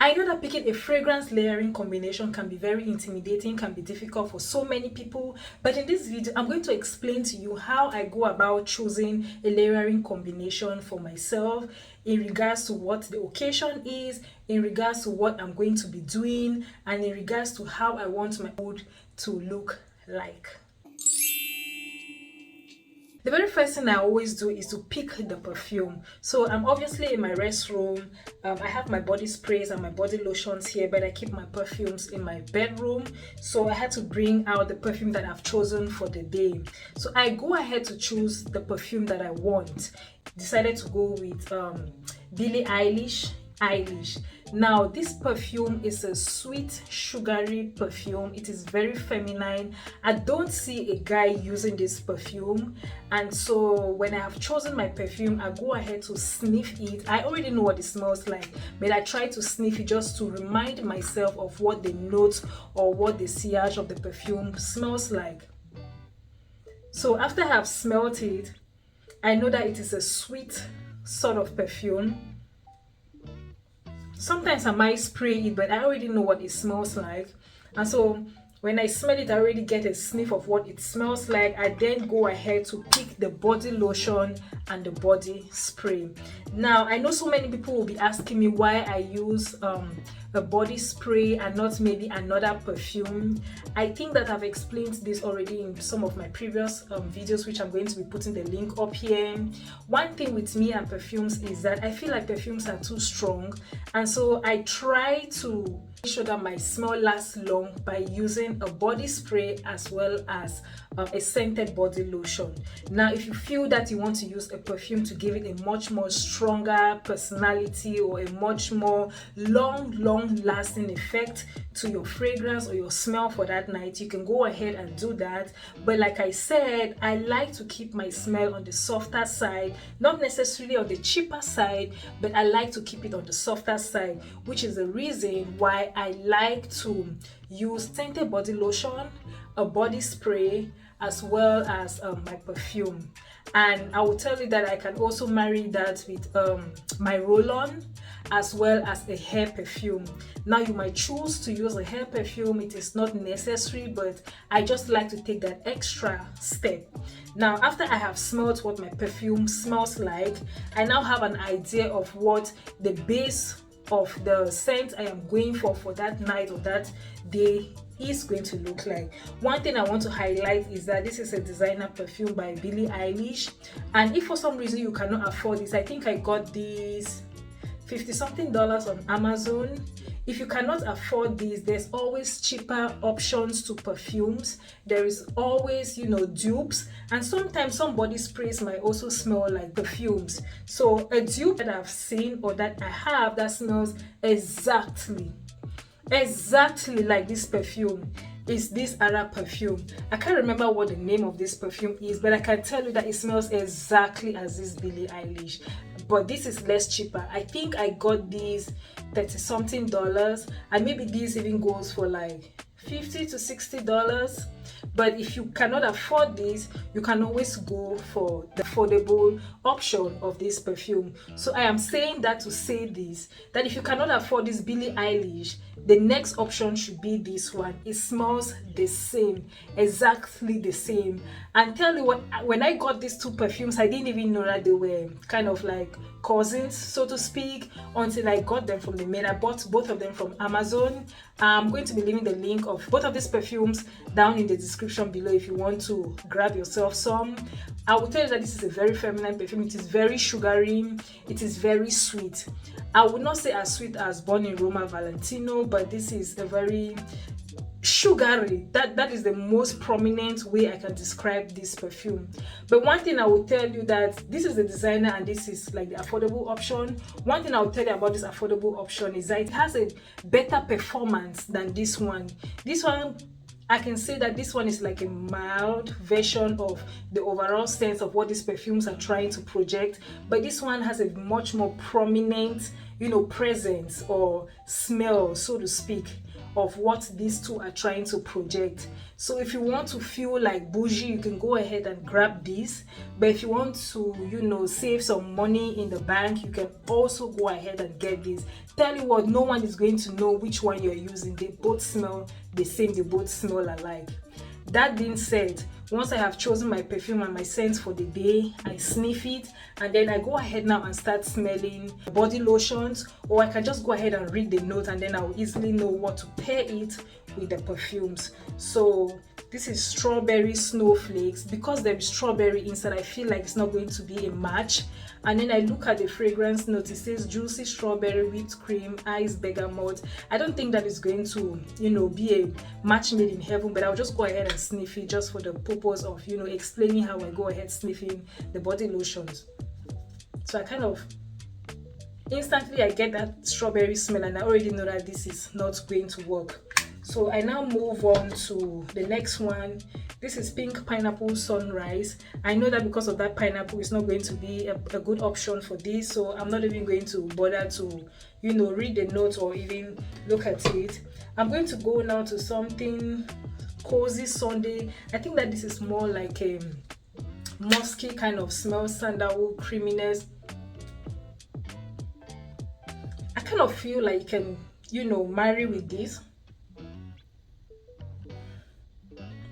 I know that picking a fragrance layering combination can be very intimidating, can be difficult for so many people, but in this video, I'm going to explain to you how I go about choosing a layering combination for myself in regards to what the occasion is, in regards to what I'm going to be doing, and in regards to how I want my mood to look like. The very first thing I always do is to pick the perfume. So I'm obviously in my restroom. I have my body sprays and my body lotions here, but I keep my perfumes in my bedroom. So I had to bring out the perfume that I've chosen for the day. So I go ahead to choose the perfume that I want. Decided to go with Billie Eilish. Now this perfume is a sweet sugary perfume. It is very feminine. I don't see a guy using this perfume, and so when I have chosen my perfume, I go ahead to sniff it. I already know what it smells like, but I try to sniff it just to remind myself of what the notes or what the sillage of the perfume smells like. So after I have smelled it, I know that it is a sweet sort of perfume. Sometimes I might spray it, but I already know what it smells like, and so when I smell it, I already get a sniff of what it smells like. I then go ahead to pick the body lotion and the body spray. Now I know so many people will be asking me why I use a body spray and not maybe another perfume. I think that I've explained this already in some of my previous videos, which I'm going to be putting the link up here. One thing with me and perfumes is that I feel like perfumes are too strong, and so I try to make sure that my smell lasts long by using a body spray as well as a scented body lotion. Now if you feel that you want to use a perfume to give it a much more stronger personality or a much more long lasting effect to your fragrance or your smell for that night, you can go ahead and do that. But like I said, I like to keep my smell on the softer side, not necessarily on the cheaper side, but I like to keep it on the softer side, which is the reason why I like to use scented body lotion, a body spray, as well as my perfume. And I will tell you that I can also marry that with my Rolon as well as a hair perfume. Now you might choose to use a hair perfume, it is not necessary, but I just like to take that extra step. Now after I have smelled what my perfume smells like, I now have an idea of what the base of the scent I am going for that night or that day is going to look like. One thing I want to highlight is that this is a designer perfume by Billie Eilish, and if for some reason you cannot afford this, I think I got these $50 something on Amazon. If you cannot afford these, there's always cheaper options to perfumes. There is always, dupes, and sometimes some body sprays might also smell like perfumes. So a dupe that I've seen or that I have that smells exactly like this perfume is this Arab perfume. I can't remember what the name of this perfume is, but I can tell you that it smells exactly as this Billie Eilish, but this is less cheaper. I think I got these $30 something, and maybe this even goes for like $50 to $60. But if you cannot afford this, you can always go for the affordable option of this perfume. So I am saying that to say this, that if you cannot afford this Billie Eilish, the next option should be this one. It smells the same, exactly the same. And tell you what, when I got these two perfumes, I didn't even know that they were kind of like cousins, so to speak, until I got them from the mail. I bought both of them from Amazon. I'm going to be leaving the link of both of these perfumes down in the description below if you want to grab yourself some. I will tell you that this is a very feminine perfume. It is very sugary, it is very sweet. I would not say as sweet as Born in Roma Valentino, but this is a very sugary. That is the most prominent way I can describe this perfume. But one thing I will tell you, that this is the designer and this is like the affordable option. One thing I will tell you about this affordable option is that it has a better performance than this one. This one, I can say that this one is like a mild version of the overall sense of what these perfumes are trying to project, but this one has a much more prominent, presence or smell, so to speak, of what these two are trying to project. So if you want to feel like bougie, you can go ahead and grab this. But if you want to save some money in the bank, you can also go ahead and get this. Tell you what, no one is going to know which one you're using. They both smell the same, they both smell alike. That being said, once I have chosen my perfume and my scent for the day, I sniff it, and then I go ahead now and start smelling body lotions, or I can just go ahead and read the note, and then I'll easily know what to pair it with the perfumes. So this is strawberry snowflakes. Because there is strawberry inside, I feel like it's not going to be a match. And then I look at the fragrance note. It says juicy strawberry, whipped cream, ice bergamot. I don't think that is going to be a match made in heaven, but I'll just go ahead and sniff it just for the purpose of explaining how I go ahead sniffing the body lotions. So I kind of instantly I get that strawberry smell, and I already know that this is not going to work. So I now move on to the next one. This is pink pineapple sunrise. I know that because of that pineapple, it's not going to be a good option for this, so I'm not even going to bother to read the notes or even look at it. I'm going to go now to something cozy Sunday. I think that this is more like a musky kind of smell, sandalwood creaminess. I kind of feel like you can marry with this.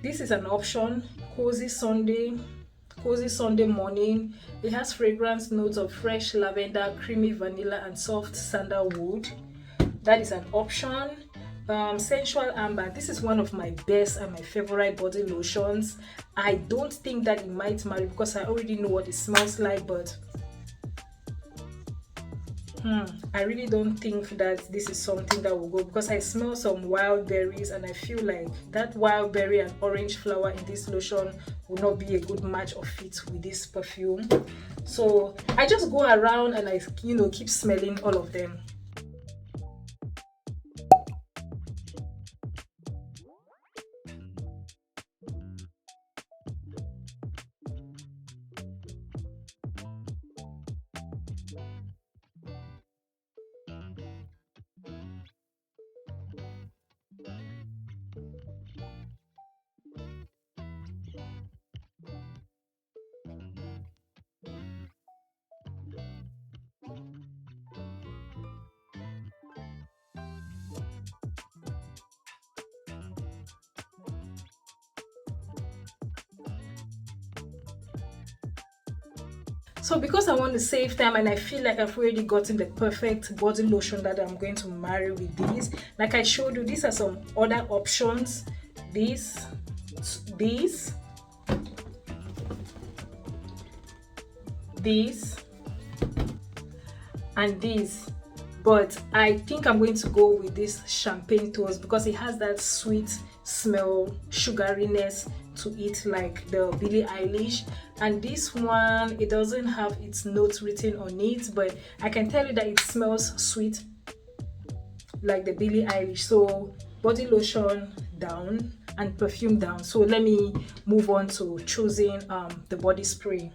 This is an option. Cozy Sunday morning. It has fragrance notes of fresh lavender, creamy vanilla, and soft sandalwood. That is an option. Sensual amber. This is one of my best and my favorite body lotions. I don't think that it might marry because I already know what it smells like, but I really don't think that this is something that will go, because I smell some wild berries and I feel like that wild berry and orange flower in this lotion will not be a good match or fit with this perfume. So I just go around and I keep smelling all of them. So because I want to save time and I feel like I've already gotten the perfect body lotion that I'm going to marry with these, like I showed you, these are some other options. These, and these. But I think I'm going to go with this champagne toast because it has that sweet smell, sugariness to it, like the Billie Eilish. And this one, it doesn't have its notes written on it, but I can tell you that it smells sweet like the Billie Eilish. So body lotion down and perfume down. So let me move on to choosing the body spray.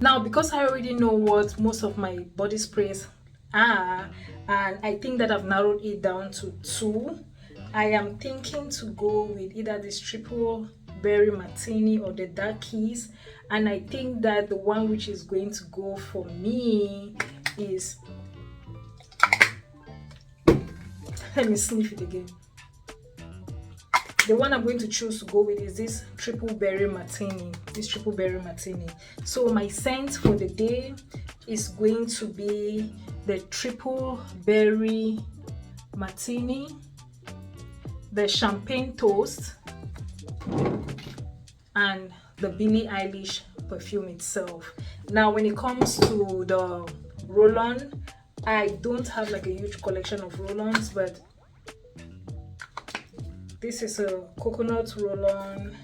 Now, because I already know what most of my body sprays are, and I think that I've narrowed it down to 2, I am thinking to go with either this triple berry martini or the dark keys. And I think that the one which is going to go for me is, let me sniff it again. The one I'm going to choose to go with is this triple berry martini. So my scent for the day is going to be the triple berry martini, the champagne toast, and the Billie Eilish perfume itself. Now, when it comes to the Rolon, I don't have like a huge collection of Rolons, but this is a coconut Rolon.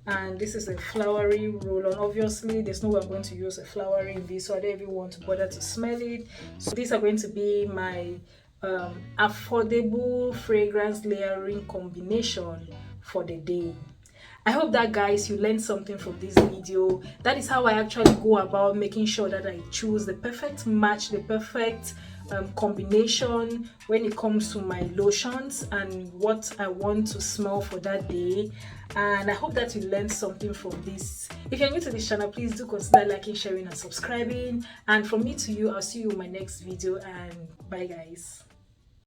and this is a flowery roll-on. Obviously there's no way I'm going to use a flowery in this, so I don't even want to bother to smell it. So these are going to be my affordable fragrance layering combination for the day. I hope that, guys, you learned something from this video. That is how I actually go about making sure that I choose the perfect match, the perfect combination when it comes to my lotions and what I want to smell for that day. And I hope that you learned something from this. If you're new to this channel, please do consider liking, sharing and subscribing. And from me to you, I'll see you in my next video, and bye guys.